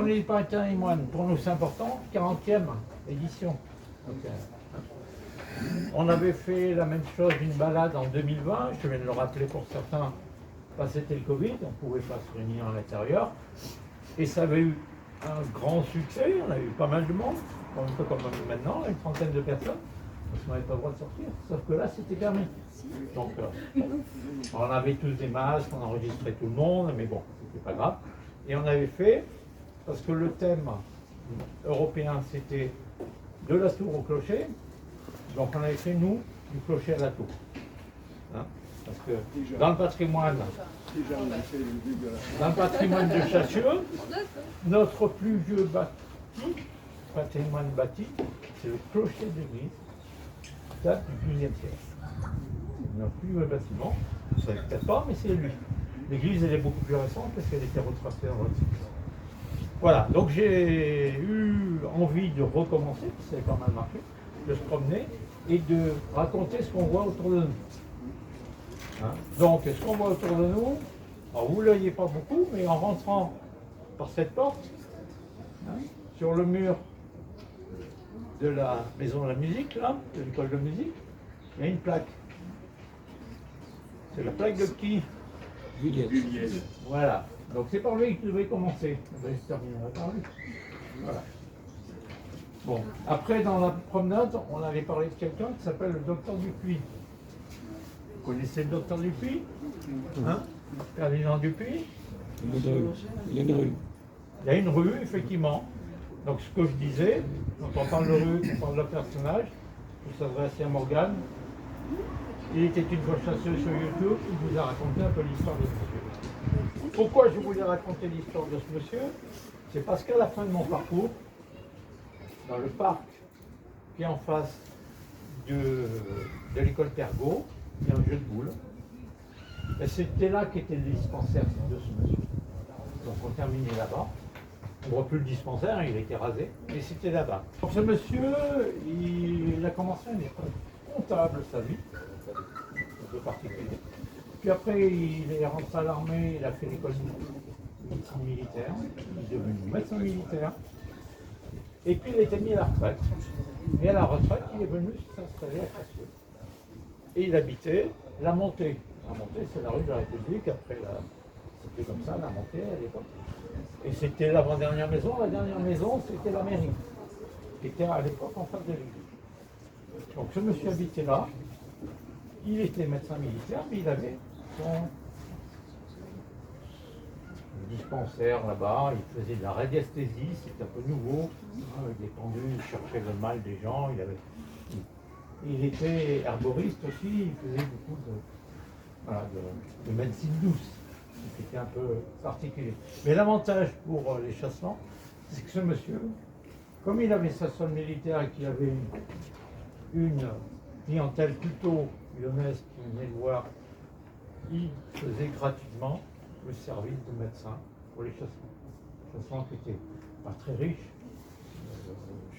les patrimoines, pour nous c'est important, 40e édition. Donc, on avait fait la même chose, une balade en 2020, je viens de le rappeler pour certains, c'était le Covid, on ne pouvait pas se réunir à l'intérieur. Et ça avait eu un grand succès, on a eu pas mal de monde, un peu comme maintenant, une trentaine de personnes, parce qu'on n'avait pas le droit de sortir, sauf que là c'était permis. Donc on avait tous des masques, on enregistrait tout le monde, mais bon, c'était pas grave. Et on avait fait, parce que le thème européen c'était de la tour au clocher, donc on avait fait nous, du clocher à la tour. Hein, parce que dans le patrimoine, de Chassieux, notre plus vieux patrimoine bâti, c'est le clocher de l'église, date du XIIe siècle. C'est notre plus vieux bâtiment, vous ne savez peut-être pas, mais c'est lui. L'église, elle est beaucoup plus récente parce qu'elle était retracée en Rothschild. Voilà, donc j'ai eu envie de recommencer, parce que ça avait pas mal marché, de se promener et de raconter ce qu'on voit autour de nous. Hein? Donc, ce qu'on voit autour de nous, alors vous ne le voyez pas beaucoup, mais en rentrant par cette porte, hein, sur le mur de la maison de la musique, là, de l'école de musique, il y a une plaque. C'est la plaque de qui? Juliette. Voilà. Donc c'est par lui que je devais commencer. Je terminerai par lui. Voilà. Bon. Après, dans la promenade, on avait parlé de quelqu'un qui s'appelle le docteur Dupuis. Vous connaissez le docteur Dupuis? Hein? Ferdinand Dupuis? Il y a une rue. Il y a une rue, effectivement. Donc ce que je disais, quand on parle de rue, on parle de personnage, je s'adresse à Morgane. Il était une fois chasseux sur YouTube, il vous a raconté un peu l'histoire de ce monsieur. Pourquoi je voulais raconter l'histoire de ce monsieur? C'est parce qu'à la fin de mon parcours, dans le parc qui est en face de l'école Pergaud, il y a un jeu de boules. Et c'était là qu'était le dispensaire de ce monsieur. Donc on terminait là-bas. On ne voit plus le dispensaire, il a été rasé, mais c'était là-bas. Donc ce monsieur, il a commencé une école comptable sa vie, un peu particulier. Puis après, il est rentré à l'armée, il a fait l'école médecine militaire, il est devenu médecin militaire. Et puis il a été mis à la retraite. Et à la retraite, il est venu s'installer à Chassieux. Et il habitait la Montée. La Montée, c'est la rue de la République, après c'était comme ça, la Montée à l'époque. Et c'était l'avant-dernière maison. La dernière maison, c'était la mairie, qui était à l'époque en face de l'église. Donc ce monsieur habitait là. Il était médecin militaire, mais il avait son dispensaire là-bas. Il faisait de la radiesthésie, c'était un peu nouveau. Avec des pendules, il cherchait le mal des gens. Il était herboriste aussi, il faisait beaucoup de médecine douce. C'était un peu particulier. Mais l'avantage pour les Chasselands, c'est que ce monsieur, comme il avait sa solde militaire et qu'il avait une clientèle plutôt lyonnaise qui venait le voir, il faisait gratuitement le service de médecin pour les Chasselands. Les Chasselands qui n'étaient pas très riches.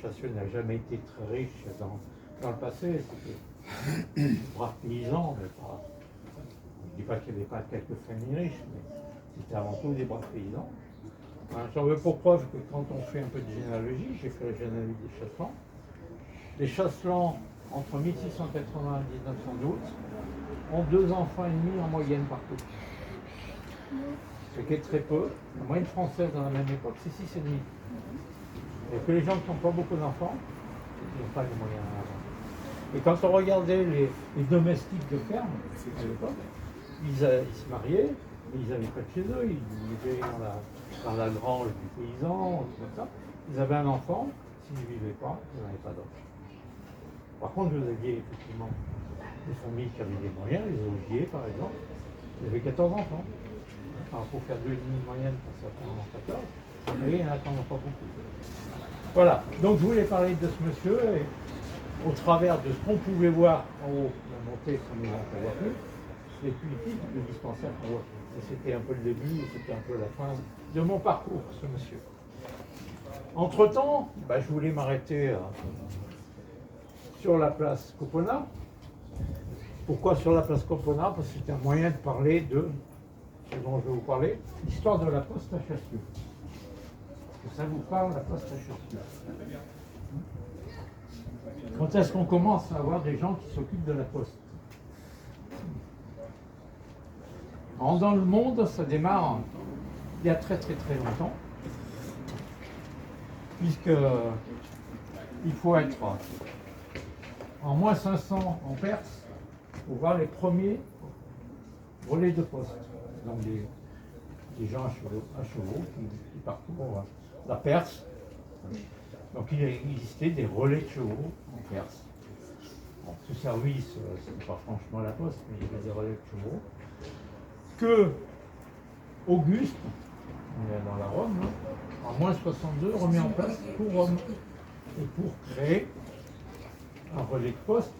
Chassieux n'a jamais été très riche dans le passé. C'était braves paysans, mais pas. Je ne dis pas qu'il n'y avait pas quelques familles riches, mais c'était avant tout des braves paysans. J'en veux pour preuve que quand on fait un peu de généalogie, j'ai fait la généalogie des Chasselands. Les Chasselands, entre 1680 et 1912, ont 2 enfants et demi en moyenne par couple. Ce qui est très peu. La moyenne française dans la même époque, c'est 6,5. Et que les gens qui n'ont pas beaucoup d'enfants, ils n'ont pas les moyens à avoir. Et quand on regardait les domestiques de ferme, à l'époque, ils se mariaient, mais ils n'avaient pas de chez eux, ils vivaient dans la grange du paysan, comme ça. Ils avaient un enfant, s'ils ne vivaient pas, ils n'en avaient pas d'autre. Par contre, vous aviez effectivement des familles qui avaient des moyens, les Augiers par exemple, ils avaient 14 enfants. Alors pour faire 2,5 de moyenne, ça fait en 14, mais il y en a quand même pas beaucoup. Voilà, donc je voulais parler de ce monsieur, et au travers de ce qu'on pouvait voir en haut, la montée, qu'on ne voit plus, et puis le dispensaire qu'on voit. Et c'était un peu le début, c'était un peu la fin de mon parcours, ce monsieur. Entre-temps, je voulais m'arrêter sur la place Copona. Pourquoi sur la place Copona? Parce que c'était un moyen de parler de ce dont je vais vous parler, l'histoire de la poste à Chassieux. que ça vous parle, la poste à chaussures. Quand est-ce qu'on commence à avoir des gens qui s'occupent de la poste? Dans le monde, ça démarre il y a très longtemps, puisque il faut être en moins 500 en Perse pour voir les premiers relais de poste. Donc des gens à chevaux qui parcourent la Perse. Donc il existait des relais de chevaux en Perse. Bon, ce service, c'était pas franchement la poste, mais il y avait des relais de chevaux. Que Auguste, on est dans la Rome, hein, en moins 62, remet en place pour Rome. Et pour créer un relais de poste.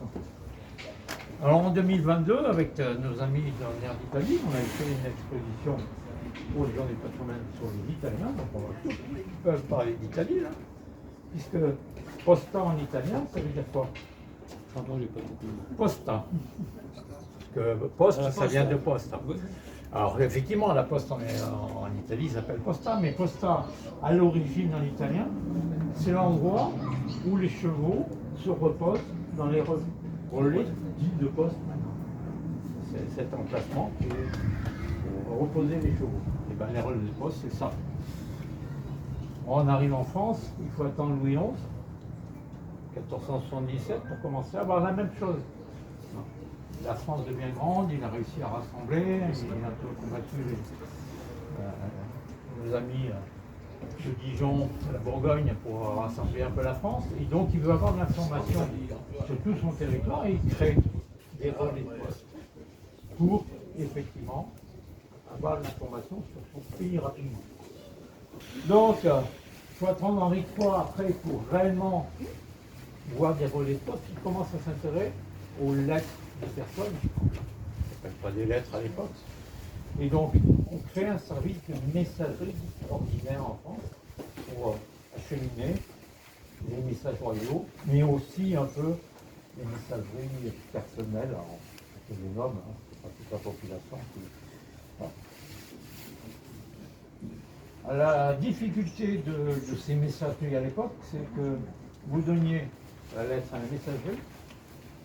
Alors en 2022, avec nos amis dans l'air d'Italie, on a fait une exposition pour les gens du patrimoine sur les Italiens, donc on va tous peuvent parler d'Italie là, puisque posta en italien, ça veut dire quoi? Pardon, j'ai pas compris. Posta. Parce que poste, ça vient de posta. Alors effectivement, la poste en Italie s'appelle posta, mais posta à l'origine en italien, c'est l'endroit où les chevaux se reposent dans les relais dits de poste maintenant. C'est cet emplacement qui est pour reposer les chevaux. Et bien les relais de poste, c'est ça. On arrive en France, il faut attendre Louis XI, 1477, pour commencer à avoir la même chose. La France devient grande, il a réussi à rassembler, il a un peu combattu nos amis de Dijon, la Bourgogne, pour rassembler un peu la France. Et donc il veut avoir de l'information sur tout son territoire et il crée des relais de poste pour effectivement avoir de l'information sur son pays rapidement. Donc il faut attendre Henri III après pour réellement voir des relais de poste. Il commence à s'intéresser aux lettres des personnes, on n'appelle pas des lettres à l'époque, et donc on crée un service de messagerie ordinaire en France pour acheminer les messages royaux, mais aussi un peu les messageries personnelles, c'est des noms, pas toute la population. La difficulté de ces messageries à l'époque, c'est que vous donniez la lettre à un messager,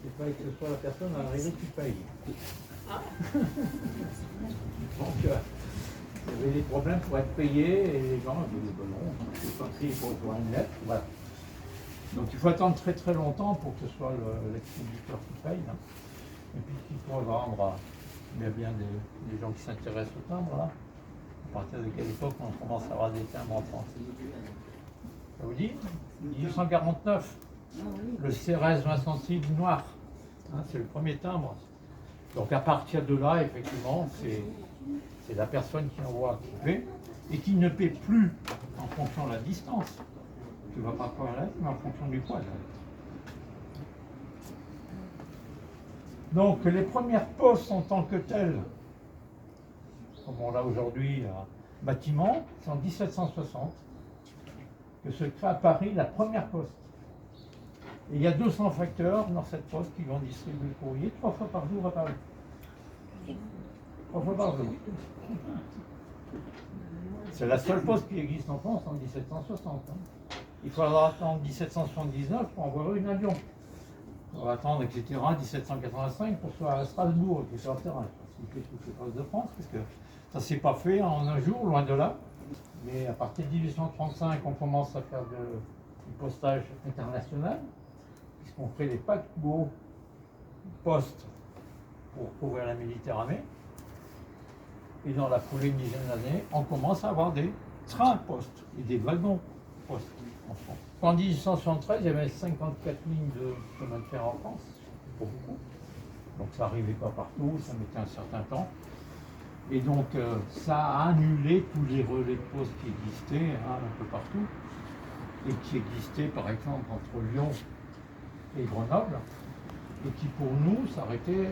il fallait que ce soit la personne arrivée qui paye. Donc, il y avait des problèmes pour être payé et les gens disaient non, c'est pas pris pour recevoir une lettre. Voilà. Donc il faut attendre très longtemps pour que ce soit l'expéditeur qui paye. Là. Et puis qu'il faut vendre, il y a bien des gens qui s'intéressent au timbre là. À partir de quelle époque on commence à avoir des timbres en France? Ça vous dit 1849. Le Cérès Vincenti du Noir, hein, c'est le premier timbre. Donc à partir de là, effectivement, c'est la personne qui envoie qui paie et qui ne paie plus en fonction de la distance. Tu ne vas pas prendre la lettre, mais en fonction du poids de la lettre. Donc les premières postes en tant que telles, comme on l'a aujourd'hui à bâtiment, c'est en 1760 que se crée à Paris la première poste. Et il y a 200 facteurs dans cette poste qui vont distribuer le courrier 3 fois par jour à Paris. 3 fois par jour. C'est la seule poste qui existe en France en 1760. Hein. Il faudra attendre 1779 pour envoyer un avion. On va attendre, etc. 1785 pour soit à Strasbourg, etc. Il fait toutes les postes de France, parce que ça ne s'est pas fait en un jour, loin de là. Mais à partir de 1835, on commence à faire du postage international, puisqu'on crée des paquebots postes pour couvrir la Méditerranée. Et dans la foulée une dizaine d'années, on commence à avoir des trains postes et des wagons postes en France. En 1873, il y avait 54 lignes de chemin de fer en France, pas beaucoup. Donc ça n'arrivait pas partout, ça mettait un certain temps. Et donc ça a annulé tous les relais de poste qui existaient un peu partout, et qui existaient par exemple entre Lyon et Grenoble, et qui pour nous s'arrêtaient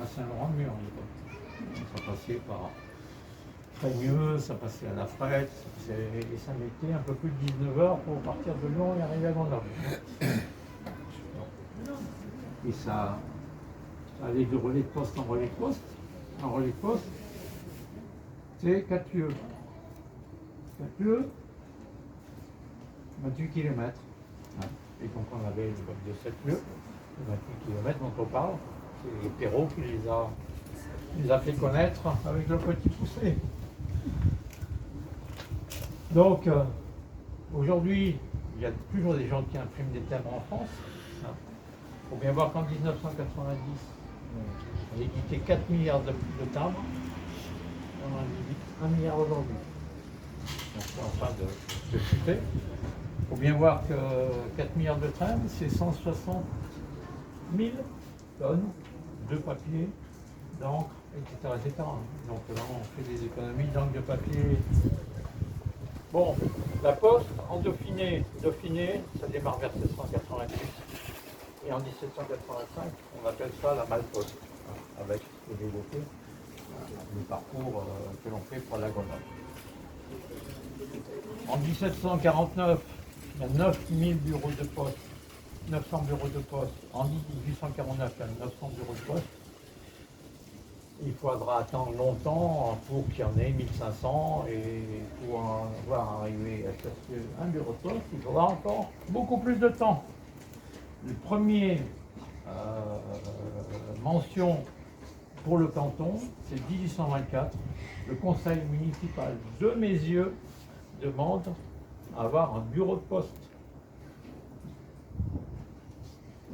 à Saint-Laurent-de-Mur à l'époque. Ça passait par Frémieux, ça passait à La Frette, et ça mettait un peu plus de 19 heures pour partir de Lyon et arriver à Grenoble. Et ça allait de relais de poste en relais de poste. Un relais de poste, c'est 4 lieues. 4 lieues, 28 km. Et donc on avait le bac de 7 lieux, les 28 km dont on parle. C'est Perrault qui les a fait connaître avec le petit poussé. Donc aujourd'hui, il y a toujours des gens qui impriment des timbres en France. Il faut bien voir qu'en 1990, on a édité 4 milliards de timbres. On en édite 1 milliard aujourd'hui. Donc c'est en train de chuter. Il faut bien voir que 4 milliards de timbres, c'est 160 000 tonnes de papier, d'encre, etc., etc. Donc là, on fait des économies d'encre de papier. Bon, la Poste, en Dauphiné, ça démarre vers 1788. Et en 1785, on appelle ça la Malle-Poste, avec, ce que j'ai évoqué, le parcours que l'on fait pour la Grenoble. En 1749, il y a 9000 bureaux de poste, 900 bureaux de poste. En 1849, il y a 900 bureaux de poste. Il faudra attendre longtemps pour qu'il y en ait 1500 et pour en voir arriver à chercher un bureau de poste, il faudra encore beaucoup plus de temps. Le premier mention pour le canton, c'est 1824. Le conseil municipal de Mézieux demande à avoir un bureau de poste.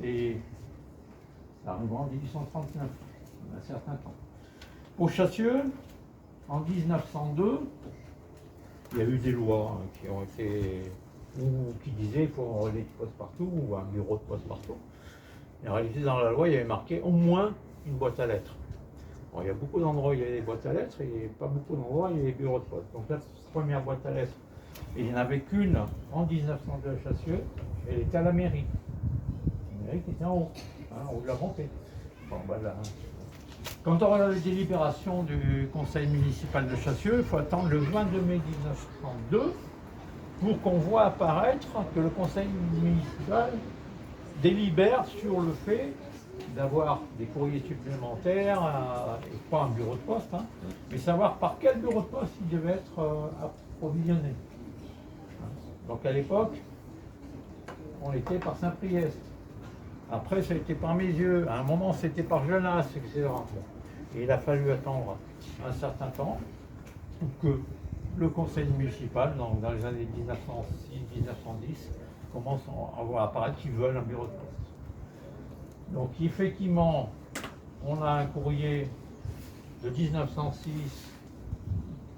Et ça arrivera en 1839, un certain temps. Pour Chassieux, en 1902, il y a eu des lois qui ont été, ou qui disaient qu'il faut un relais de poste partout ou un bureau de poste partout. Et en réalité, dans la loi, il y avait marqué au moins une boîte à lettres. Bon, il y a beaucoup d'endroits où il y a des boîtes à lettres et pas beaucoup d'endroits où il y a des bureaux de poste. Donc la première boîte à lettres, et il n'y en avait qu'une en 1902 à Chassieux, elle était à la mairie. La mairie qui était en haut, en haut de la montée. Bon, voilà. Quand on regarde les délibérations du conseil municipal de Chassieux, il faut attendre le 22 mai 1902 pour qu'on voit apparaître que le conseil municipal délibère sur le fait d'avoir des courriers supplémentaires, et pas un bureau de poste, mais savoir par quel bureau de poste il devait être approvisionné. Donc à l'époque, on était par Saint-Priest. Après, ça a été par Mézieux. À un moment, c'était par Genasse, etc. Et il a fallu attendre un certain temps pour que le conseil municipal, donc dans les années 1906-1910, commence à voir apparaître qu'ils veulent un bureau de poste. Donc effectivement, on a un courrier de 1906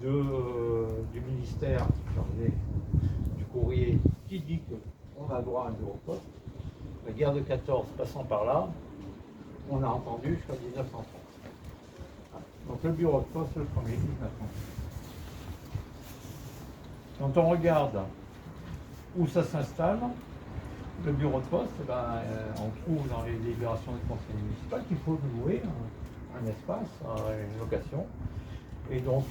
du ministère chargé du courrier qui dit qu'on a droit à un bureau de poste. La guerre de 14 passant par là, on a entendu jusqu'à 1930. Donc le bureau de poste, le premier, 1930. Quand on regarde où ça s'installe, le bureau de poste, on trouve dans les délibérations du conseil municipal qu'il faut louer un espace, une location. Et donc,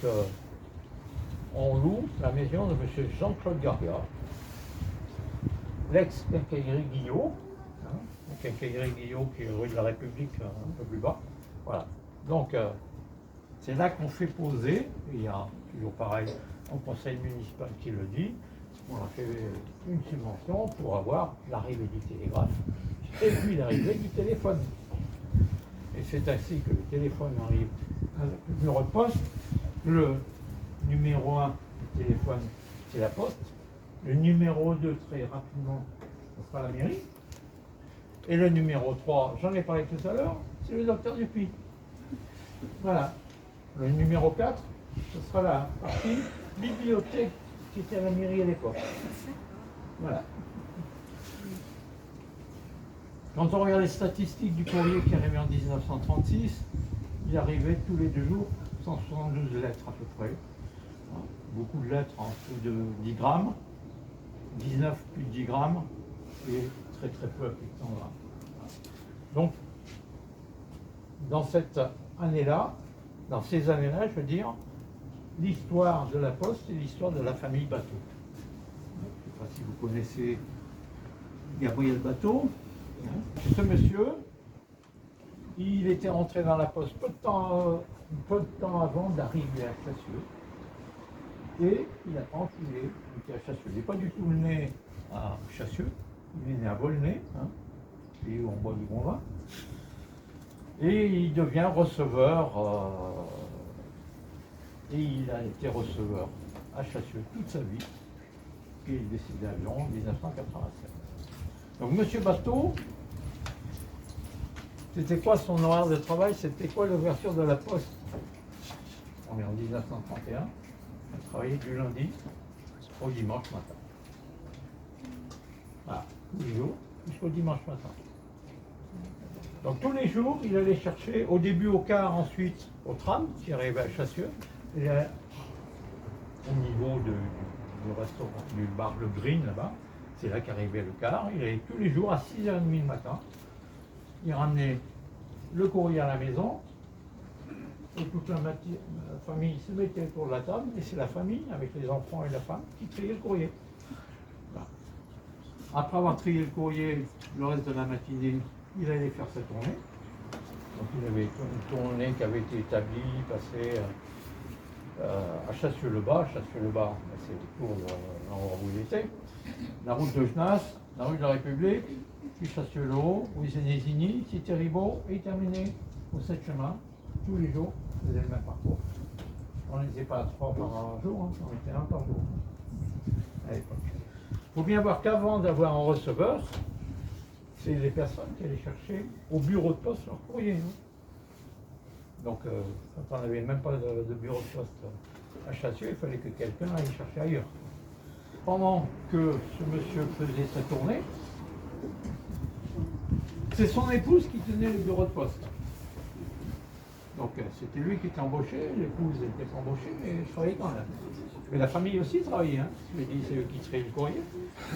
on loue la maison de M. Jean-Claude Garga, l'ex-quincaillerie Guillot, la quincaillerie Guillot qui est rue de la République, un peu plus bas. Voilà. Donc, c'est là qu'on fait poser, et il y a toujours pareil au conseil municipal qui le dit, on a fait une subvention pour avoir l'arrivée du télégraphe et puis l'arrivée du téléphone. Et c'est ainsi que le téléphone arrive avec le bureau de poste. Le numéro 1 du téléphone, c'est la poste. Le numéro 2, très rapidement, ce sera la mairie. Et le numéro 3, j'en ai parlé tout à l'heure, c'est le docteur Dupuis. Voilà. Le numéro 4, ce sera la partie bibliothèque qui était à la mairie à l'époque. Voilà. Quand on regarde les statistiques du courrier qui arrivait en 1936, il arrivait tous les 2 jours 172 lettres à peu près. Beaucoup de lettres en dessous de 10 grammes, 19 plus de 10 grammes, et très très peu à plus de 100 grammes. Donc, dans cette année-là, dans ces années-là, je veux dire, l'histoire de la Poste et l'histoire de la famille Bateau. Je ne sais pas si vous connaissez Gabriel Bateau. Ce monsieur, il était rentré dans la Poste peu de temps avant d'arriver à Chassieux. Et il a tranquillé, il était à Chassieux. Il n'est pas du tout né à Chassieux, il est né à Volnay, hein, pays où on boit du bon vin. Et il devient receveur, et il a été receveur à Chassieux toute sa vie. Et il est décédé à Lyon en 1987. Donc M. Bateau, c'était quoi son horaire de travail? C'était quoi l'ouverture de la poste? On est en 1931. On travaillait du lundi au dimanche matin. Voilà, tous les jours, jusqu'au dimanche matin. Donc tous les jours, il allait chercher, au début au car, ensuite au tram, qui arrivait à Chassieux, et au niveau du restaurant, du bar Le Green là-bas, c'est là qu'arrivait le car. Il allait tous les jours à 6h30 le matin. Il ramenait le courrier à la maison, et toute la famille se mettait autour de la table, et c'est la famille, avec les enfants et la femme, qui triait le courrier. Voilà. Après avoir trié le courrier, le reste de la matinée, il allait faire sa tournée. Donc il avait une tournée qui avait été établie, passée à Chassieux-le-Bas. Chassieux-le-Bas, c'est autour de l'endroit où il était. La route de Genasse, la rue de la République, puis Chassieux-le-Haut, Louis-Sénézigny, Cité-Ribot, et terminé au 7 chemins. Tous les jours, on faisait le même parcours. On n'était pas à 3 par jour, hein, on était 1 par jour à l'époque. Il faut bien voir qu'avant d'avoir un receveur, c'est les personnes qui allaient chercher au bureau de poste leur courrier. Hein. Donc, quand on n'avait même pas de bureau de poste à Chassieux, il fallait que quelqu'un aille chercher ailleurs. Pendant que ce monsieur faisait sa tournée, c'est son épouse qui tenait le bureau de poste. Donc c'était lui qui était embauché, l'épouse n'était pas embauchée, mais je travaillais quand même. Mais la famille aussi travaillait, hein. Je l'ai dit, c'est eux qui triaient le courrier.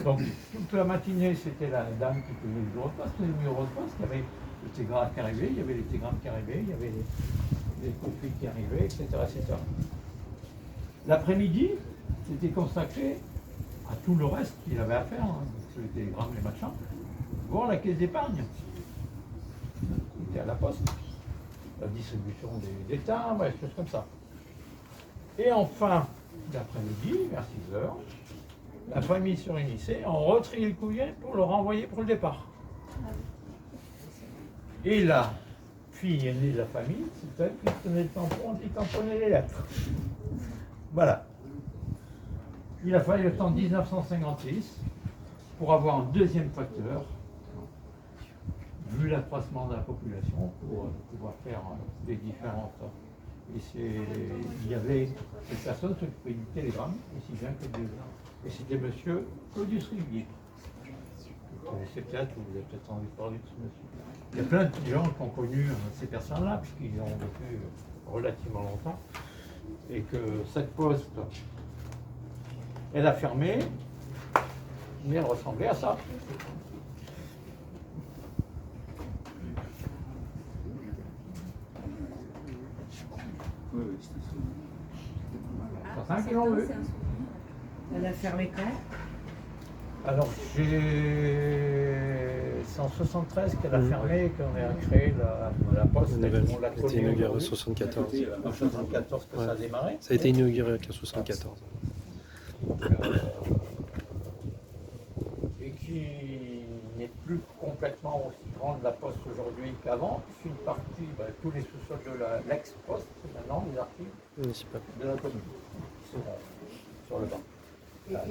Donc toute la matinée, c'était la dame qui tenait le bureau de poste, le bureau de poste, il y avait le télégraphe qui arrivait, il y avait les télégrammes qui arrivaient, il y avait les copies qui arrivaient, etc. etc. L'après-midi, c'était consacré à tout le reste qu'il avait à faire, hein. Les télégrammes, les machins, voir la caisse d'épargne. Il était à la poste. La distribution des timbres, des choses comme ça. Et en fin d'après-midi, vers 6h, la famille se réunissait, on retriait le courrier pour le renvoyer pour le départ. Et la fille aînée de la famille, c'est elle qui tenait le tampon, qui tamponnait les lettres. Voilà. Il a fallu le temps 1956 pour avoir un deuxième facteur, vu l'accroissement de la population, pour pouvoir faire des différentes. Et il y avait des personnes qui s'occupaient du télégramme, aussi bien que des gens. Et c'était monsieur Claudius Rivier. Vous connaissez peut-être, vous avez peut-être envie de parler de ce monsieur. Il y a plein de gens qui ont connu ces personnes-là, puisqu'ils ont vécu relativement longtemps. Et que cette poste, elle a fermé, mais elle ressemblait à ça. Certains qui l'ont vu. Elle a fermé quand? Alors, c'est en 73 qu'elle a fermé et qu'on a créé la poste. Ça a été inauguré en 74. En 74 que ça a démarré. Ça a été inauguré en 74. Et qui n'est plus complètement aussi grande la poste aujourd'hui qu'avant. Une partie, tous les sous-sols de l'ex-poste, c'est maintenant les archives de la commune qui seront sur le banc.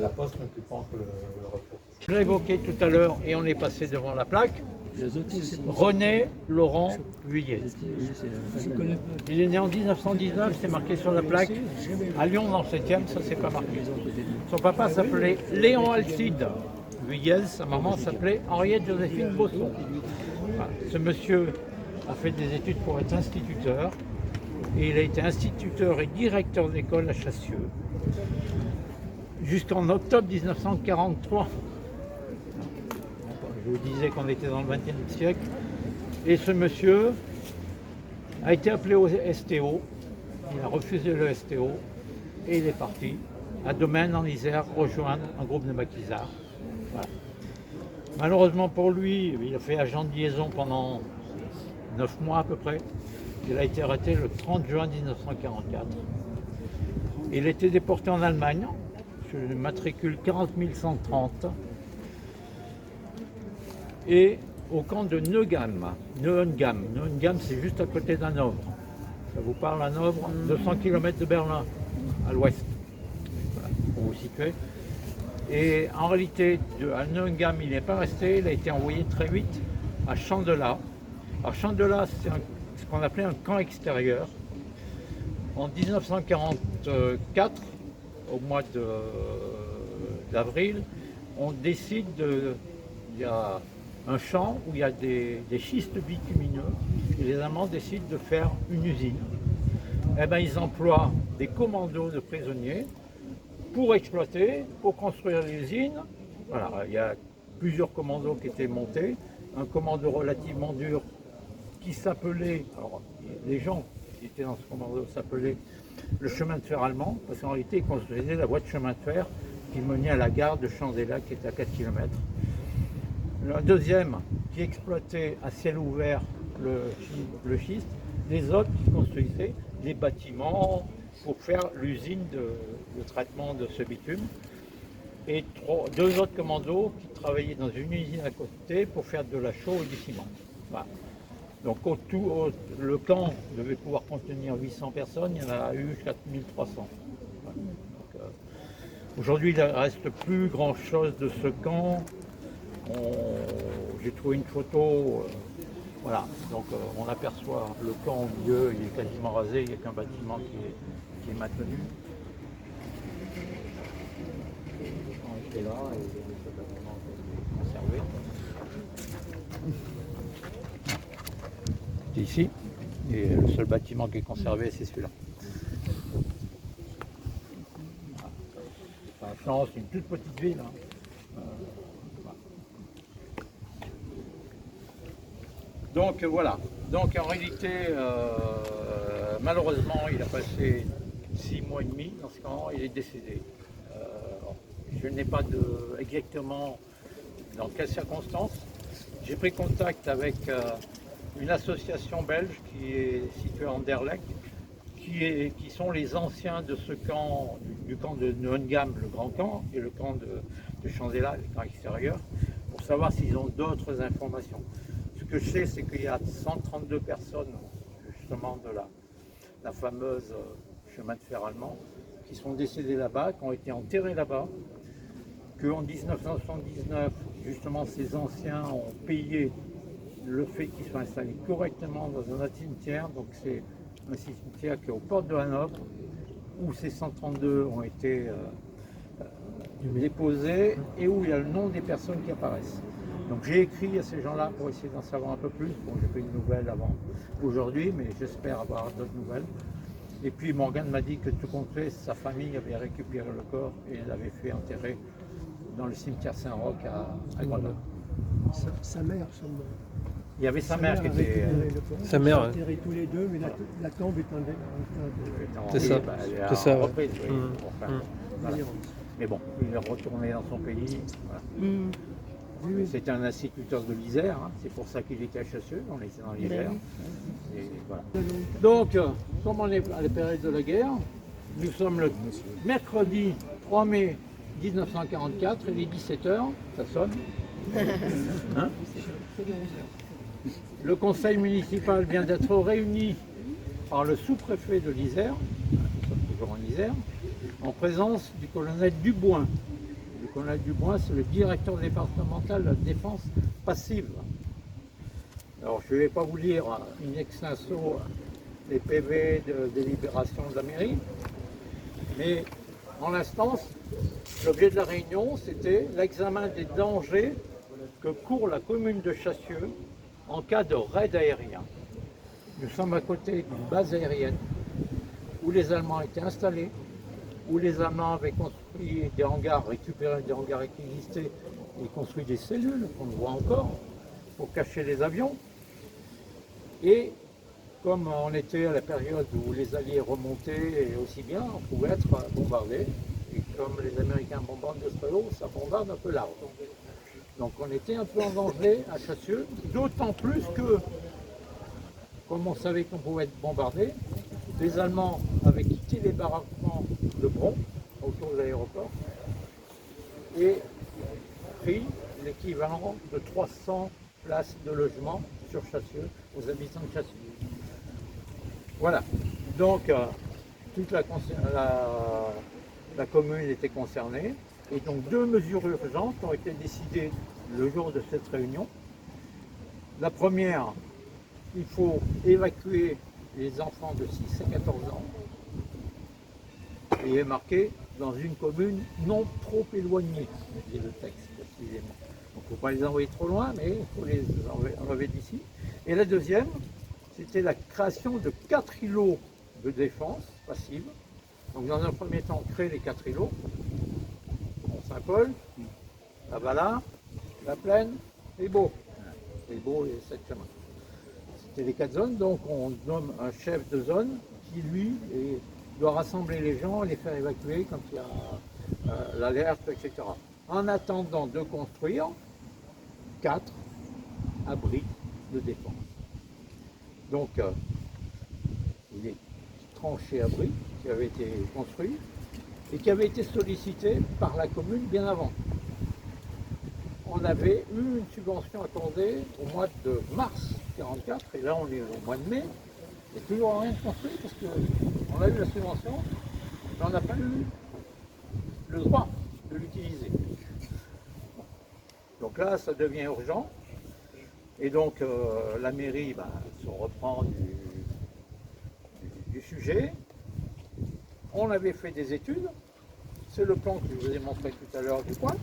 La poste n'occupant que le repos. Je l'ai évoqué tout à l'heure et on est passé devant la plaque. René Laurent Vuillet. Il est né en 1919, c'est marqué sur la plaque. À Lyon, dans le 7e, ça c'est pas marqué. Son papa s'appelait Léon Alcide Vuillet, sa maman s'appelait Henriette Joséphine Bosson. Voilà. Ce monsieur a fait des études pour être instituteur et il a été instituteur et directeur d'école à Chassieux jusqu'en octobre 1943. Je vous disais qu'on était dans le XXe siècle. Et ce monsieur a été appelé au STO. Il a refusé le STO et il est parti à Domaine en Isère rejoindre un groupe de maquisards. Voilà. Malheureusement pour lui, il a fait agent de liaison pendant 9 mois à peu près. Il a été arrêté le 30 juin 1944. Il a été déporté en Allemagne, sur le matricule 40 130, et au camp de Neuengamme. Neuengamme, c'est juste à côté d'Hanovre. Ça vous parle, Hanovre, 200 km de Berlin, à l'ouest, voilà, pour vous situer. Et en réalité, à Neuengamme, il n'est pas resté, il a été envoyé très vite à Chandela. Alors Chandela, c'est ce qu'on appelait un camp extérieur. En 1944, au mois d'avril, on décide il y a un champ où il y a des schistes bitumineux, et les Allemands décident de faire une usine. Eh bien, ils emploient des commandos de prisonniers pour exploiter, pour construire l'usine. Voilà, il y a plusieurs commandos qui étaient montés. Un commando relativement dur qui s'appelait, alors les gens qui étaient dans ce commando s'appelaient le chemin de fer allemand, parce qu'en réalité ils construisaient la voie de chemin de fer qui menait à la gare de Chandela qui était à 4 km. Un deuxième qui exploitait à ciel ouvert le schiste, les autres qui construisaient les bâtiments pour faire l'usine de traitement de ce bitume, et deux autres commandos qui travaillaient dans une usine à côté pour faire de la chaux et du ciment. Voilà. Donc le camp devait pouvoir contenir 800 personnes, il y en a eu 4300. Voilà. Aujourd'hui, il ne reste plus grand chose de ce camp. J'ai trouvé une photo, voilà, donc on aperçoit le camp au milieu, il est quasiment rasé, il n'y a qu'un bâtiment qui est maintenu. On était là et ce bâtiment est conservé. C'est ici, et le seul bâtiment qui est conservé, c'est celui-là. C'est une toute petite ville. Hein. Donc voilà. Donc en réalité, malheureusement, il a passé 6 mois et demi dans ce camp, il est décédé. Je n'ai pas exactement dans quelles circonstances. J'ai pris contact avec une association belge qui est située à Anderlecht, qui sont les anciens de ce camp, du camp de Neuengamme, le grand camp, et le camp de Chandela, le camp extérieur, pour savoir s'ils ont d'autres informations. Ce que je sais, c'est qu'il y a 132 personnes, justement, de la fameuse chemin de fer allemand, qui sont décédées là-bas, qui ont été enterrés là-bas, qu'en 1979, justement, ces anciens ont payé le fait qu'ils soient installés correctement dans un autre cimetière. Donc c'est un cimetière qui est aux portes de Hanovre, où ces 132 ont été déposés et où il y a le nom des personnes qui apparaissent. Donc j'ai écrit à ces gens-là pour essayer d'en savoir un peu plus. Bon, j'ai fait une nouvelle avant aujourd'hui, mais j'espère avoir d'autres nouvelles. Et puis Morgane m'a dit que tout compte fait, sa famille avait récupéré le corps et l'avait fait enterrer dans le cimetière Saint-Roch à Grenoble. Sa mère, sûrement. Il y avait sa mère qui était... Sa mère, Ils sont enterrés tous les deux, mais la tombe est en état C'est ça. C'est ça, ouais. reprise, oui. Enfin, de voilà. d'adhérence. Mais bon, il est retourné dans son pays. Voilà. Oui, oui. C'était un instituteur de l'Isère, hein. C'est pour ça qu'il était à Chassieux, on était dans l'Isère. Et voilà. Donc, comme on est à la période de la guerre, nous sommes le mercredi 3 mai 1944, il est 17h, ça sonne. Hein? Le conseil municipal vient d'être réuni par le sous-préfet de l'Isère, nous sommes toujours en Isère, en présence du colonel Duboin. Le colonel Duboin, c'est le directeur départemental de la défense passive. Alors, je ne vais pas vous lire in extenso les PV de délibération de la mairie, mais en l'instance, l'objet de la réunion, c'était l'examen des dangers que court la commune de Chassieux en cas de raid aérien. Nous sommes à côté d'une base aérienne où les Allemands étaient installés, où les Allemands avaient construit des hangars, récupéré des hangars qui existaient et construit des cellules, qu'on voit encore, pour cacher les avions. Et comme on était à la période où les Alliés remontaient aussi bien, on pouvait être bombardé. Et comme les Américains bombardent de très haut, ça bombarde un peu large. Donc on était un peu en danger à Chassieux, d'autant plus que, comme on savait qu'on pouvait être bombardé, les Allemands avaient quitté les baraquements de Bron, autour de l'aéroport, et pris l'équivalent de 300 places de logement sur Chassieux, aux habitants de Chassieux. Voilà. Donc, toute la commune était concernée. Et donc, 2 mesures urgentes ont été décidées le jour de cette réunion. La première, il faut évacuer les enfants de 6 à 14 ans. Et il est marqué dans une commune non trop éloignée, dit le texte précisément. Donc il ne faut pas les envoyer trop loin, mais il faut les enlever d'ici. Et la deuxième, c'était la création de 4 îlots de défense passive. Donc dans un premier temps, créer les 4 îlots. Mont-Saint-Paul, la Bala, la Plaine et Beau. Et Beau et 7 chemins. C'était les 4 zones, donc on nomme un chef de zone qui, lui, doit rassembler les gens et les faire évacuer quand il y a l'alerte, etc. En attendant de construire 4 abris de défense. Donc, il y a tranchées abris qui avaient été construits et qui avaient été sollicités par la commune bien avant. On avait eu une subvention accordée au mois de mars 1944, et là on est au mois de mai, et toujours rien de construit parce qu'on a eu la subvention, mais on n'a pas eu le droit de l'utiliser. Donc là, ça devient urgent, et donc la mairie se reprend du sujet. On avait fait des études, c'est le plan que je vous ai montré tout à l'heure du coin.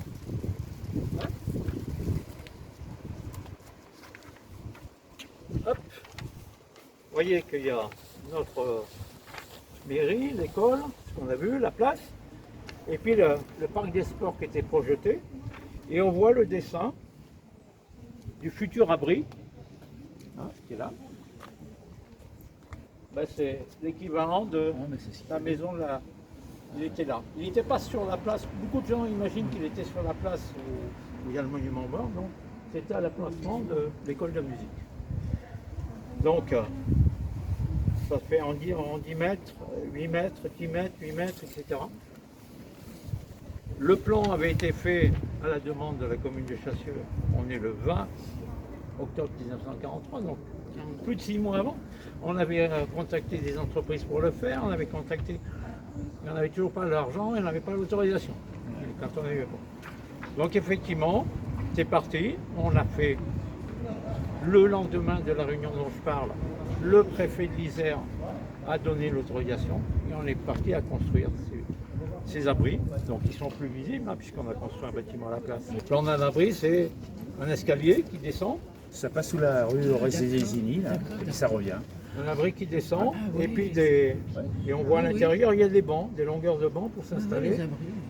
Hop. Vous voyez qu'il y a notre mairie, l'école, ce qu'on a vu, la place, et puis le parc des sports qui était projeté, et on voit le dessin du futur abri, qui est là. C'est l'équivalent de la maison là. Il était là. Il n'était pas sur la place. Beaucoup de gens imaginent qu'il était sur la place où il y a le monument mort. Non, c'était à l'emplacement de l'école de musique. Donc, ça fait en 10 mètres, 8 mètres, 10 mètres, 8 mètres, etc. Le plan avait été fait à la demande de la commune de Chassieux. On est le 20 octobre 1943, donc plus de 6 mois avant. On avait contacté des entreprises pour le faire, on avait contacté, mais on n'avait toujours pas l'argent et on n'avait pas l'autorisation quand on avait pas. Donc effectivement, c'est parti, on a fait le lendemain de la réunion dont je parle, le préfet de l'Isère a donné l'autorisation et on est parti à construire ces abris, donc ils sont plus visibles puisqu'on a construit un bâtiment à la place. Le plan d'un abri, c'est un escalier qui descend. Ça passe sous la rue Rézézini, là, et ça revient. Un abri qui descend, et puis et on voit à l'intérieur, il y a des bancs, des longueurs de bancs pour s'installer.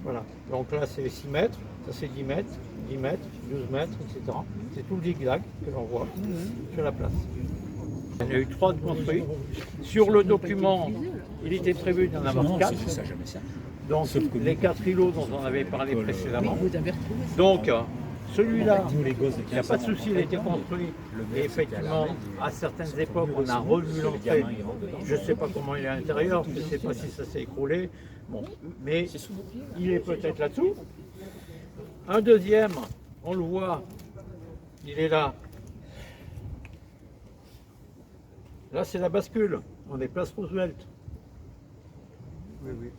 Voilà. Donc là, c'est 6 mètres, ça c'est 10 mètres, 10 mètres, 12 mètres, etc. C'est tout le zigzag que l'on voit sur la place. Il y en a eu 3 de construits. Sur le document, il était prévu d'en avoir 4. Donc les 4 îlots dont on avait parlé précédemment. Donc, celui-là, il n'y a pas de souci, il a été construit. Et effectivement, à certaines époques, on a revu l'entrée. Je ne sais pas comment il est à l'intérieur, je ne sais pas si ça s'est écroulé. Bon, mais il est peut-être là-dessous. Un deuxième, on le voit, il est là. Là, c'est la bascule. On est place Roosevelt. Oui, oui.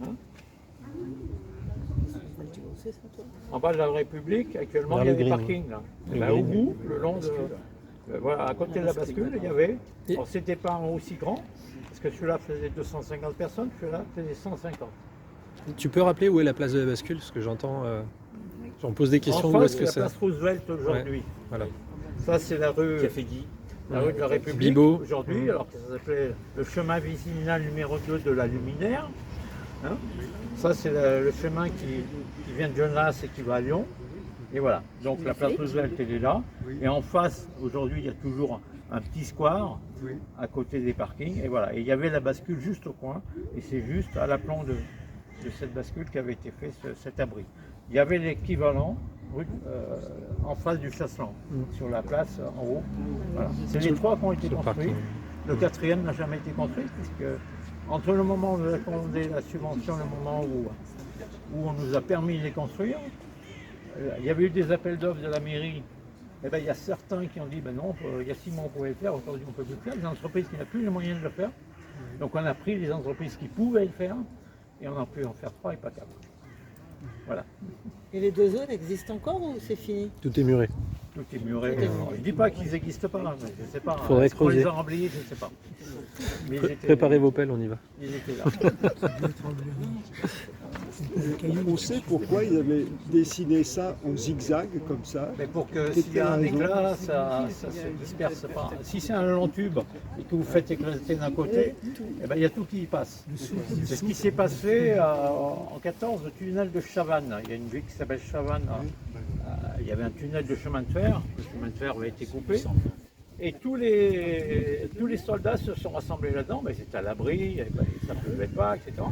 Hein? En bas de la République, actuellement, il y a des parkings là. Au bout, le long de. Voilà, à côté de la bascule, il y avait. Alors, c'était pas aussi grand, parce que celui-là faisait 250 personnes, celui-là faisait 150. Tu peux rappeler où est la place de la bascule? Parce que j'entends. On pose des questions. En Où face, est-ce que la c'est? place Roosevelt aujourd'hui. Ouais, voilà. Ça, c'est la rue. La rue de la République Bibo. aujourd'hui, alors que ça s'appelait le chemin vicinal numéro 2 de la Luminaire. Hein, ça, c'est le chemin qui vient de Genasse et qui va à Lyon. Et voilà. Donc la place Roosevelt, elle est là. Et en face, aujourd'hui, il y a toujours un petit square à côté des parkings. Et voilà. Et il y avait la bascule juste au coin. Et c'est juste à l'aplomb de cette bascule qu'avait été fait cet abri. Il y avait l'équivalent en face du Chasseland, sur la place en haut. Voilà. C'est les 3 qui ont été construits. Le 4e n'a jamais été construit puisque entre le moment où on nous a accordé la subvention et le moment où on nous a permis de les construire, il y avait eu des appels d'offres de la mairie. Eh ben, il y a certains qui ont dit, ben non, il y a 6 mois on pouvait le faire, aujourd'hui on ne peut plus le faire. Les entreprises qui n'ont plus les moyens de le faire. Donc on a pris les entreprises qui pouvaient le faire et on a pu en faire 3 et pas 4. Voilà. Et les 2 autres existent encore ou c'est fini? Tout est muré. Tout est muré. Je ne dis pas qu'ils n'existent pas, mais je ne sais pas. Faudrait Est-ce qu'on les creuser. a remblayés, je ne sais pas. Mais ils étaient- Préparez vos pelles, on y va. Ils étaient là. On sait pourquoi ils avaient dessiné ça en zigzag comme ça. Mais pour que s'il y a un éclat, ça se disperse pas. Si c'est un long tube et que vous faites éclater d'un côté, eh ben, il y a tout qui y passe. C'est ce qui s'est passé en 14 au tunnel de Chavannes. Il y a une ville qui s'appelle Chavannes. Il y avait un tunnel de chemin de fer. Le chemin de fer avait été coupé. Et tous les soldats se sont rassemblés là-dedans. Mais c'était à l'abri, ça ne pleuvait pas, etc.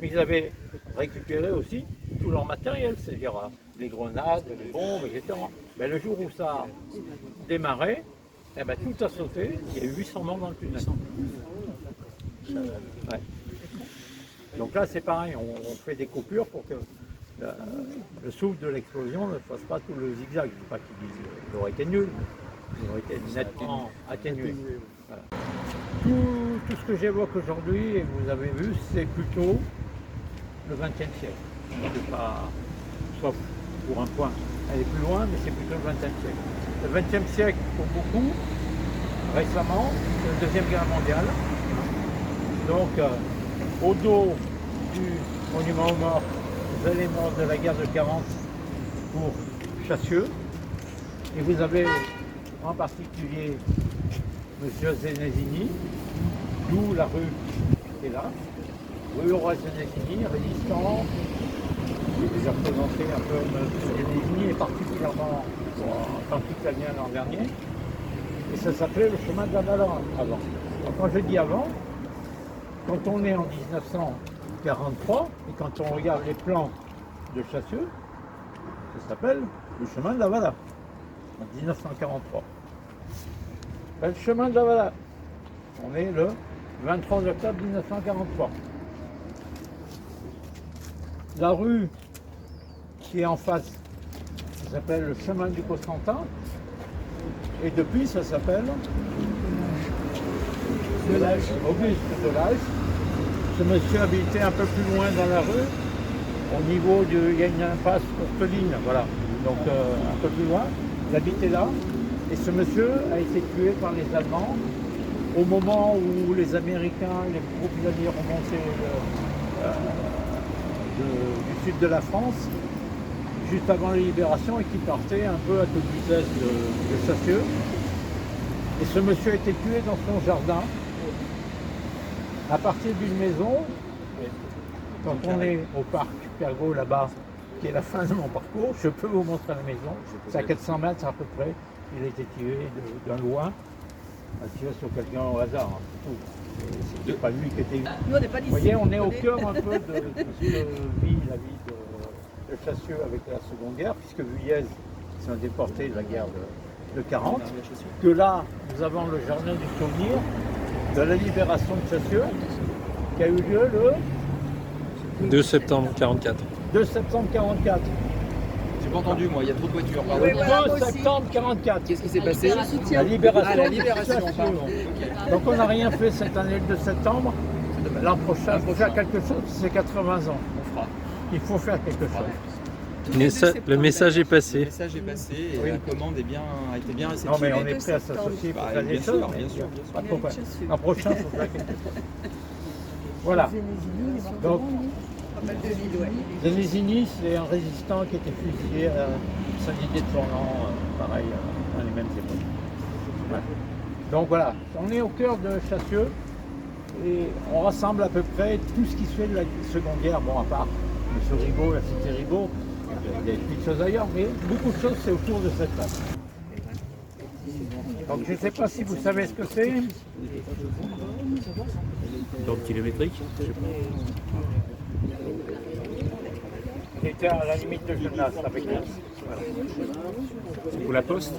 Mais ils avaient récupéré aussi tout leur matériel, c'est-à-dire les grenades, les bombes, etc. Mais le jour où ça a démarré, eh ben, tout a sauté, il y a eu 800 morts dans le tunnel. Ouais. Donc là c'est pareil, on fait des coupures pour que le souffle de l'explosion ne fasse pas tout le zigzag. Je ne dis pas qu'il aurait été nul, il aurait été nettement atténué. Voilà. Tout ce que j'évoque aujourd'hui, et vous avez vu, c'est plutôt le XXe siècle. C'est pas, sauf pour un point, elle est plus loin, mais c'est plutôt le XXe siècle. Le XXe siècle, pour beaucoup, récemment, c'est la Deuxième Guerre mondiale. Donc, au dos du monument aux morts, les éléments de la guerre de 40 pour Chassieux. Et vous avez en particulier M. Zenésini, d'où la rue qui est là. Rue Horace Zenésini, résistant, j'ai déjà présenté un peu M. Zenésini, et particulièrement en tant qu'italien l'an dernier. Et ça s'appelait le chemin de la Valente avant. Donc, quand je dis avant, quand on est en 1943, et quand on regarde les plans de Chassieux, ça s'appelle le chemin de la Valette, en 1943. Ben, le chemin de la Valette, on est le 23 octobre 1943. La rue qui est en face, ça s'appelle le chemin du Constantin, et depuis ça s'appelle Auguste Delage. Ce monsieur habitait un peu plus loin dans la rue, au niveau de, il y a une impasse orpheline, voilà, donc un peu plus loin, il habitait là, et ce monsieur a été tué par les Allemands au moment où les Américains, les groupes alliés remontaient du sud de la France, juste avant la libération, et qui partaient un peu à toute vitesse de Chassieux. Et ce monsieur a été tué dans son jardin, à partir d'une maison. Quand on est au parc Pergaud là-bas, qui est la fin de mon parcours, je peux vous montrer la maison. C'est à 400 mètres à peu près. Il a été tué d'un loin, tiré sur quelqu'un au hasard, hein, c'est tout. C'était pas lui qui était. Nous, on n'est pas d'ici. Vous voyez, on est au cœur un peu de ce que vit la vie de Chassieux avec la Seconde Guerre, puisque Vuillez s'est déporté de la guerre de 40. Que là, nous avons le jardin du souvenir de la libération de Chassieux, qui a eu lieu le 2 septembre 44. 2 septembre 44. J'ai pas entendu moi, il y a trop de voitures, pardon. Oui, voilà, moi 2 aussi. septembre 44. Qu'est-ce qui s'est passé? La libération. Ah, la de libération, Chassieux. pardon. Ok. Donc on n'a rien fait cette année le 2 septembre. L'an prochain, il faut faire quelque chose, c'est 80 ans. On fera. Il faut faire quelque chose. Le message est Le passé. message est passé et Oui. la commande a été bien réceptive. Non mais on est prêt à s'associer pour Bah, faire des bien sûr, choses. bien mais sûr, pas trop près. L'an prochain, il faut faire quelque chose. Voilà. Donc, Zenésini, c'est un résistant qui était fusillé à Saint-Didier de Tournan, pareil, dans les mêmes époques. Ouais. Donc voilà, on est au cœur de Chassieux et on rassemble à peu près tout ce qui se fait de la Seconde Guerre, bon à part M. Rigaud, la cité Rigaud, il y a des petites choses ailleurs, mais beaucoup de choses c'est autour de cette place. Donc je ne sais pas si vous savez ce que c'est. Donc kilométrique. Il était à la limite de Genasse avec nous. Ou la poste.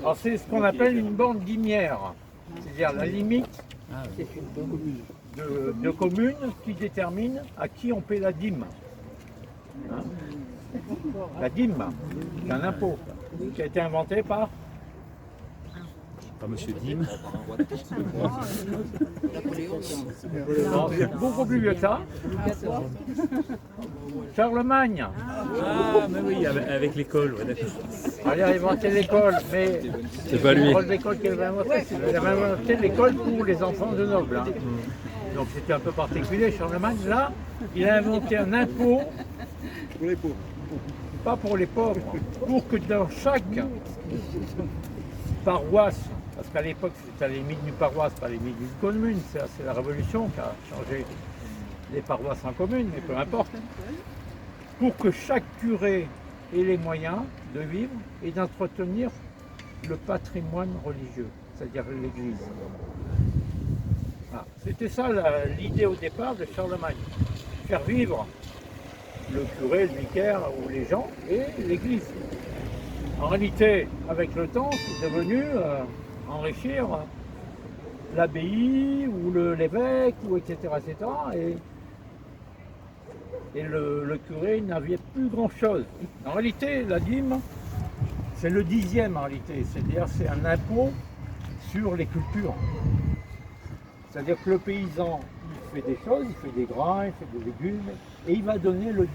Alors c'est ce qu'on appelle une bande limière, c'est-à-dire la limite de communes qui déterminent à qui on paie la dîme. Hein? La dîme, c'est un impôt qui a été inventé par Pas Monsieur Dim. Non, c'est beaucoup plus vieux que ça. Charlemagne. Ah, mais oui, avec l'école, ouais, d'accord. Alors, il a inventé l'école, mais C'est pas lui. l'école qu'il avait inventé, il avait inventé l'école pour les enfants de nobles. Hein. Donc c'était un peu particulier, Charlemagne. Là, il a inventé un impôt, Pour les pauvres. pas pour les pauvres, pour que dans chaque paroisse, parce qu'à l'époque c'était à la limite d'une paroisse, pas à la limite d'une commune, c'est la Révolution qui a changé les paroisses en communes, mais peu importe, pour que chaque curé ait les moyens de vivre et d'entretenir le patrimoine religieux, c'est-à-dire l'Église. Voilà. C'était ça l'idée au départ de Charlemagne, faire vivre le curé, le vicaire ou les gens et l'Église. En réalité, avec le temps, c'est devenu enrichir l'abbaye ou l'évêque, ou etc. etc. Et le curé n'avait plus grand-chose. En réalité, la dîme, c'est le 10e en réalité, c'est-à-dire c'est un impôt sur les cultures. C'est-à-dire que le paysan, il fait des choses, il fait des grains, il fait des légumes, et il va donner le 10e.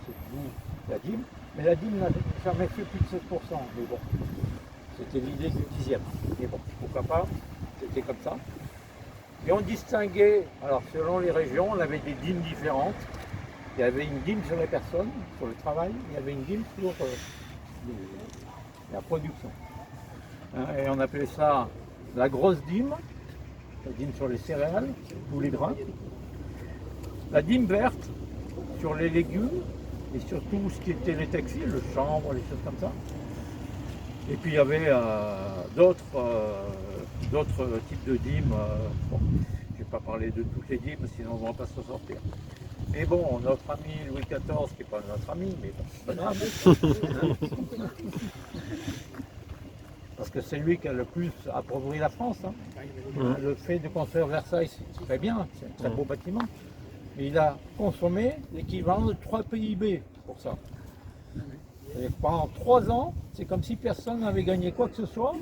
C'est d'où la dîme. Mais la dîme n'a jamais fait plus de 7%. Mais bon, c'était l'idée du 10e. Mais bon, pourquoi pas, c'était comme ça. Et on distinguait, alors selon les régions, on avait des dîmes différentes. Il y avait une dîme sur les personnes, sur le travail, il y avait une dîme sur la production. Hein, et on appelait ça la grosse dîme, la dîme sur les céréales ou les grains. La dîme verte sur les légumes et sur tout ce qui était les textiles, le chanvre, les choses comme ça. Et puis il y avait d'autres types de dîmes. Bon, je ne vais pas parler de toutes les dîmes, sinon on ne va pas s'en sortir. Mais bon, notre ami Louis XIV, qui n'est pas notre ami, mais bon, c'est pas grave. Parce que c'est lui qui a le plus appauvri la France. Hein. Le fait de construire Versailles, c'est très bien, c'est un très beau bâtiment. Mais il a consommé l'équivalent de 3 PIB pour ça. Et pendant 3 ans, c'est comme si personne n'avait gagné quoi que ce soit.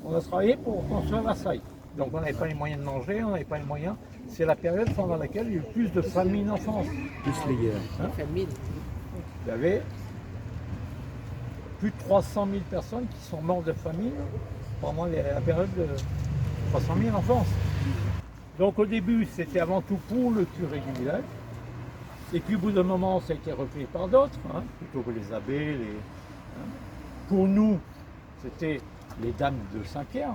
On a travaillé pour construire Versailles. Donc on n'avait pas les moyens de manger, on n'avait pas les moyens. C'est la période pendant laquelle il y a eu plus de famine en France. Plus les guerres. Hein? Il y avait plus de 300 000 personnes qui sont mortes de famine pendant la période de 300 000 en France. Donc au début, c'était avant tout pour le curé du village. Et puis au bout d'un moment, ça a été repris par d'autres, hein, plutôt que les abbés. Pour nous, c'était les dames de Saint-Pierre.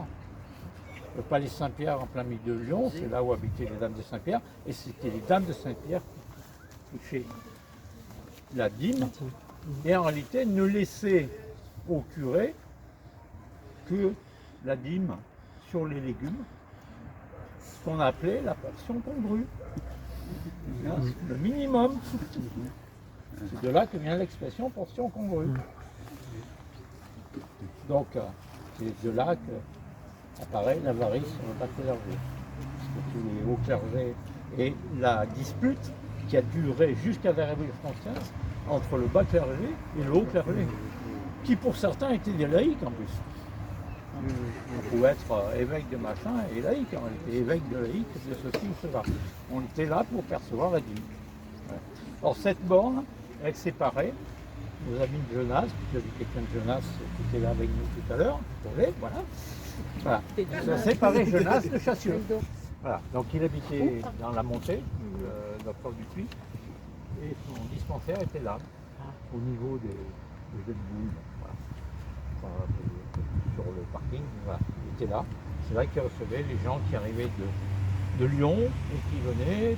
Le palais Saint-Pierre en plein milieu de Lyon, c'est là où habitaient les dames de Saint-Pierre. Et c'était les dames de Saint-Pierre qui touchaient la dîme. Et en réalité, ne laissaient au curé que la dîme sur les légumes, ce qu'on appelait la portion congrue. Le minimum. C'est de là que vient l'expression portion congrue. Donc, c'est de là qu'apparaît l'avarice sur le bas clergé. Parce que tous les hauts clergés et la dispute qui a duré jusqu'à la Révolution française entre le bas clergé et le haut clergé, qui pour certains étaient des laïcs en plus. On pouvait être évêque de machin et laïc, on était évêque de laïc de ceci ou cela. On était là pour percevoir la dîme. Ouais. Alors cette borne, elle séparait nos amis de Genasse, puis il y avait quelqu'un de Genasse qui était là avec nous tout à l'heure, voilà. Ça séparait Genasse de Chassieux. Voilà. Donc il habitait dans la montée, docteur Dupuis, et son dispensaire était là, au niveau des jeux de boules. Voilà. Sur le parking, voilà. Il était là. C'est là qu'il recevait les gens qui arrivaient de Lyon et qui venaient.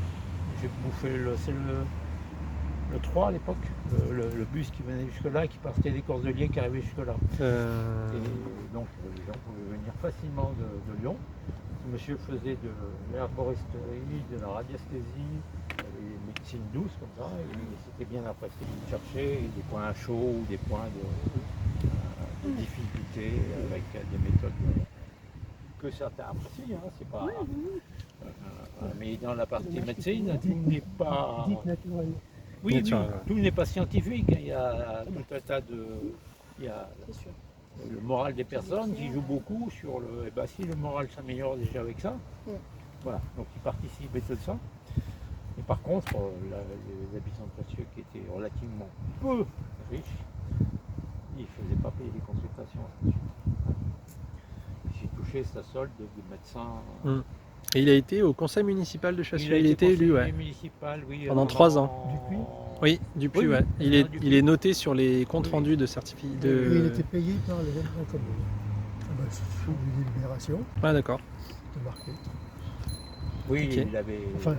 J'ai bouffé c'est le 3 à l'époque, le bus qui venait jusque-là, qui partait des Cordeliers, qui arrivait jusque-là. Et donc les gens pouvaient venir facilement de Lyon. Monsieur faisait de l'herboristerie, de la radiesthésie, des médecines douces comme ça, et c'était bien apprécié. Il cherchait des points chauds ou des points de difficulté avec des méthodes que certains apprécient, hein, c'est pas Mais dans la partie médecine, tout n'est pas. Dites naturel. Oui, Naturel, tout n'est pas scientifique. Il y a tout un tas de. Il y a le moral des personnes qui joue beaucoup sur le. Eh ben, si le moral s'améliore déjà avec ça, voilà. Donc ils participent et tout ça. Et par contre, les habitants de Chassieux qui étaient relativement peu riches, ils ne faisaient pas payer les consultations. J'ai touché sa solde du médecin. Et il a été au conseil municipal de Chassieux. a Il a été élu, conseiller ouais. municipal, oui, Pendant 3 ans. Dupuis Oui, Dupuis, Oui, ouais. oui, Il est noté sur les comptes Oui. rendus de certificat. Et il était De... payé par les mêmes communes. Ah ben, c'est une libération, Ah, d'accord. c'était marqué. Oui, Ok. il avait, Enfin,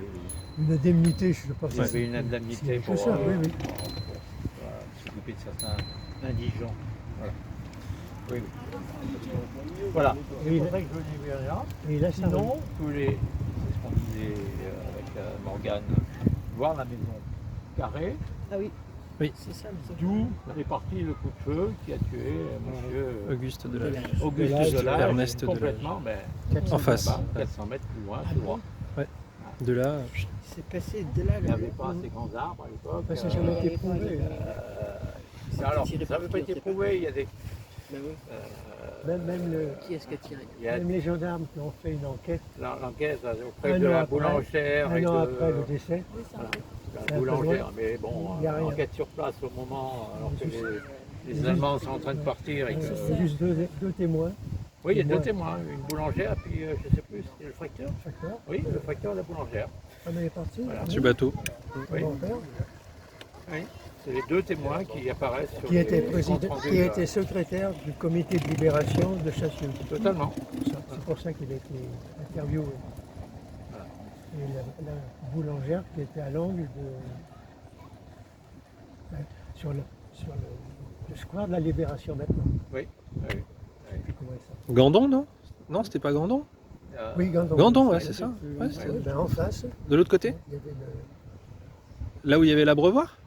une indemnité, je ne sais pas il si avait c'est- une indemnité c'est pour, ça, oui, oui. s'occuper de certains indigents. Voilà. Oui, oui. Voilà. Et C'est il- pour ça que je l'ai là. Et là, ça Sinon, tous les, c'est ce qu'on disait avec Morgane, voir la maison carrée, Ah oui. Oui. C'est ça, mais c'est d'où est parti le coup de feu qui a tué monsieur Auguste Delage. Auguste Delage, Delage, Ernest Delage. complètement, ben, 400 En face. là-bas, 400 mètres plus loin, tout droit. De là, C'est passé de là. Il n'y avait pas assez grands arbres à l'époque. Ça n'a jamais été prouvé. Alors, ça n'avait pas été prouvé. Il y a des. Ben oui. Qui est-ce qui a tiré Il y a Même les gendarmes qui ont fait une enquête l'enquête auprès Un de an la après, boulangère. un et an de- après le décès. voilà, C'est un la peu boulangère. loin. Mais bon, Il y a rien. enquête sur place au moment, alors que les Juste- Allemands sont en train de partir. Et que, Il y a juste deux témoins, oui, il y a deux témoins. témoins. Une boulangère, puis je ne sais plus, c'était le facteur. facteur. Oui, le facteur de la boulangère. On est parti. Voilà. du bateau. Oui. Comment faire Oui. C'est les deux témoins qui apparaissent sur Qui était, les président, comptes rendus, qui était secrétaire du comité de libération de Chassieux. Totalement. C'est pour ça qu'il a été interviewé. Et la boulangère qui était à l'angle de. Sur le square de la Libération maintenant. Oui. Oui. Je sais plus comment il s'appelle. Gandon, non? Non, c'était pas Gandon? Oui, Gandon. Gandon, ouais, c'est ça. Ouais, c'est- Ouais, ben en face, De l'autre côté? il y avait Là où il y avait l'abreuvoir?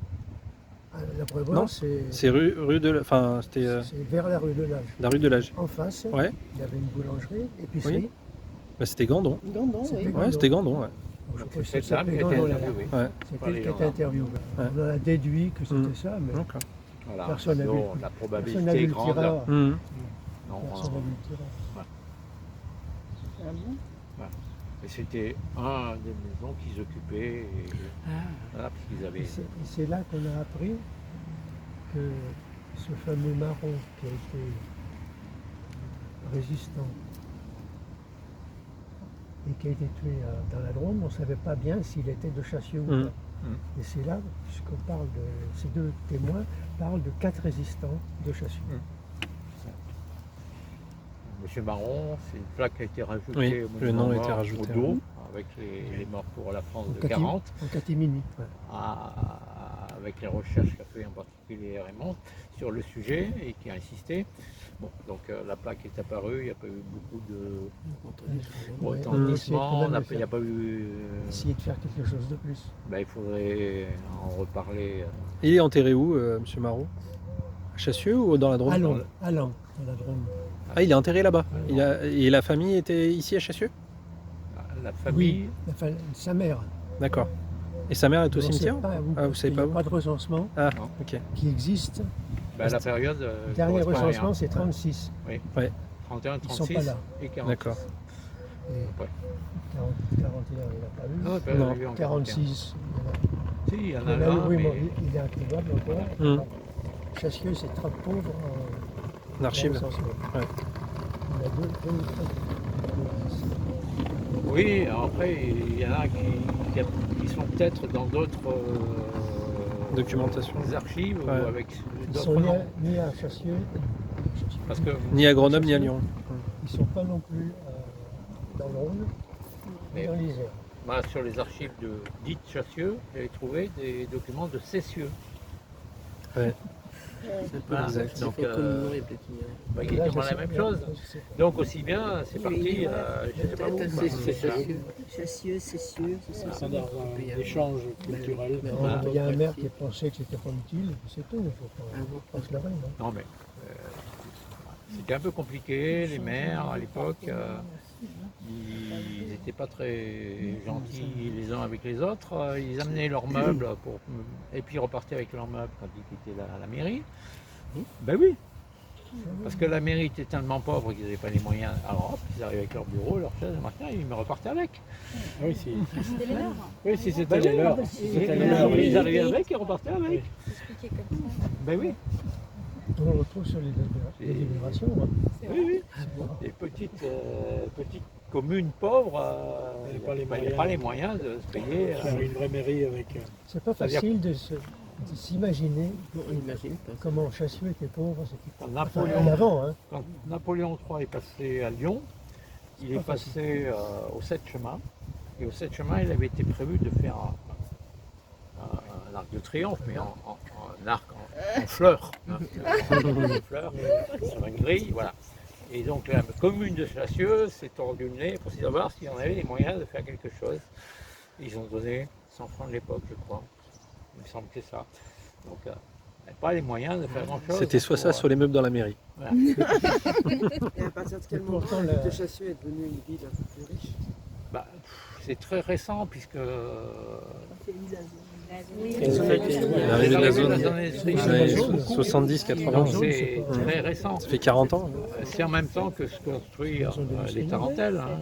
l'abreuvoir, Non, c'est C'est rue de... Enfin, c'était c'est vers la rue de l'Âge. la rue de l'Age. En face, Ouais, il y avait une boulangerie, épicerie. Oui. bah, c'était Gandon. Gandon, C'était oui. Gandon. Ouais, c'était Gandon, ouais. Je Donc, crois que c'est cette ça dame qui s'appelait a été Gandon là-bas. interviewée. Ouais. C'est Par elle les qui était gendarmes. interviewée. Ouais. On en a déduit que c'était ça, mais D'accord. Voilà. Personne n'a vu. Non, la personne n'a probabilité vu est le grande. tireur. Mhm. Non, Personne n'a vu le tireur. Ah bon et c'était un des maisons qu'ils occupaient. Et, voilà, parce qu'ils avaient. Et c'est là qu'on a appris que ce fameux marron qui a été résistant et qui a été tué dans la Drôme, on ne savait pas bien s'il était de Chassieux ou Mhm. pas. Et c'est là, puisqu'on parle de ces deux témoins, parlent de 4 résistants de Chassieux. Monsieur Marron, c'est une plaque qui a été rajoutée Oui, au le nom monument a été mort rajouté, au dos, avec les morts pour la France de 40, En catimini. avec les recherches qu'a fait en particulier Raymond sur le sujet et qui a insisté. Bon, donc la plaque est apparue, il n'y a pas eu beaucoup de Ouais, retentissement, on va il n'y a pas eu. essayer de faire quelque chose de plus. Il faudrait en reparler. Il est enterré où, monsieur Marot? À Chassieux ou dans la Drôme? Allons, allons, dans la Drôme. Ah, il est enterré là-bas. Et la famille était ici à Chassieux? La famille, Oui, sa mère. D'accord. Et sa mère est au On sait cimetière? pas où, Ah, vous parce savez qu'il pas n'y a où? pas de recensement Ah, Non. ok. qui existe. la période. Le dernier correspond à rien. recensement, c'est 36. 31, Ils sont 36 pas là. et 40. D'accord. Et Ouais. 41, il n'y en a pas eu. Ah, ouais, Non. il y a eu en 46, Si, il y en il y a en a eu. là, Oui, mais bon, il est introuvable encore. Hum. Chassieux, c'est très pauvre En archive. dans le recensement. Ouais. On a deux oui, après, il y en a qui sont peut-être dans d'autres Documentation. archives Ouais. ou avec Ils d'autres sont noms. ni à Chassieux, Parce que Ni à Grenoble, ni à Lyon. ils ne sont pas non plus dans le Rhône, ni Mais- dans l'Isère. moi, sur les archives de dites Chassieux, j'avais trouvé des documents de Cessieux. Ouais. Voilà. Exact. Donc, il faut commémorer peut-être. bah, exactement la même chose. Donc aussi bien, c'est parti, Oui, je ne sais pas où. peut-être bah, assez c'est ça. Chassieux, c'est sûr, c'est ça. Échange culturel. Mais Voilà. il y a un maire qui pensait que c'était pas utile, c'est tout, il ne faut pas se leurrer. Non. Non mais c'était un peu compliqué, les maires à l'époque. ils n'étaient pas très gentils les uns avec les autres. Ils amenaient leurs meubles et puis ils repartaient avec leurs meubles quand ils quittaient la mairie. Ben oui, parce que la mairie était tellement pauvre qu'ils n'avaient pas les moyens. Alors hop, ils arrivaient avec leur bureau, leur chaise, le matin, ils me repartaient avec. Ah oui, si, C'était les leurs. oui, si c'était Ben les oui, leurs. ben, Si c'était les leurs, ils oui. arrivaient avec et repartaient avec. Expliqué comme ça. Ben oui, On le retrouve sur les délibérations. Hein. oui, oui. Des petites communes pauvres, Ils il n'avaient pas les n'y avait pas les moyens de se payer. Faire une vraie mairie avec. C'est pas C'est-à-dire- facile de s'imaginer On imagine pas. comment Chassieux était pauvre. Quand Enfin, Napoléon, avant, hein. quand Napoléon III est passé à Lyon, il est passé au 7 chemins. Et au 7 chemins, il avait été prévu de faire un arc de triomphe, mais en arc, en fleurs. Hein, en fleurs, sur une grille, voilà. Et donc la commune de Chassieux s'est tordue le nez pour savoir s'il y en avait les moyens de faire quelque chose. Et ils ont donné 100 francs de l'époque, je crois. Il me semble que c'est ça. Donc, ils n'avaient pas les moyens de faire grand-chose. C'était soit ça, soit les meubles dans la mairie. Voilà. Et à partir de quel Et moment pourtant, de Chassieux est devenue une ville un peu plus riche? Bah, c'est très récent puisque L'arrivée de la zone, les années les années 70, 80. c'est très récent. Ça fait 40 ans. C'est en même temps que se construit les tarentelles, hein,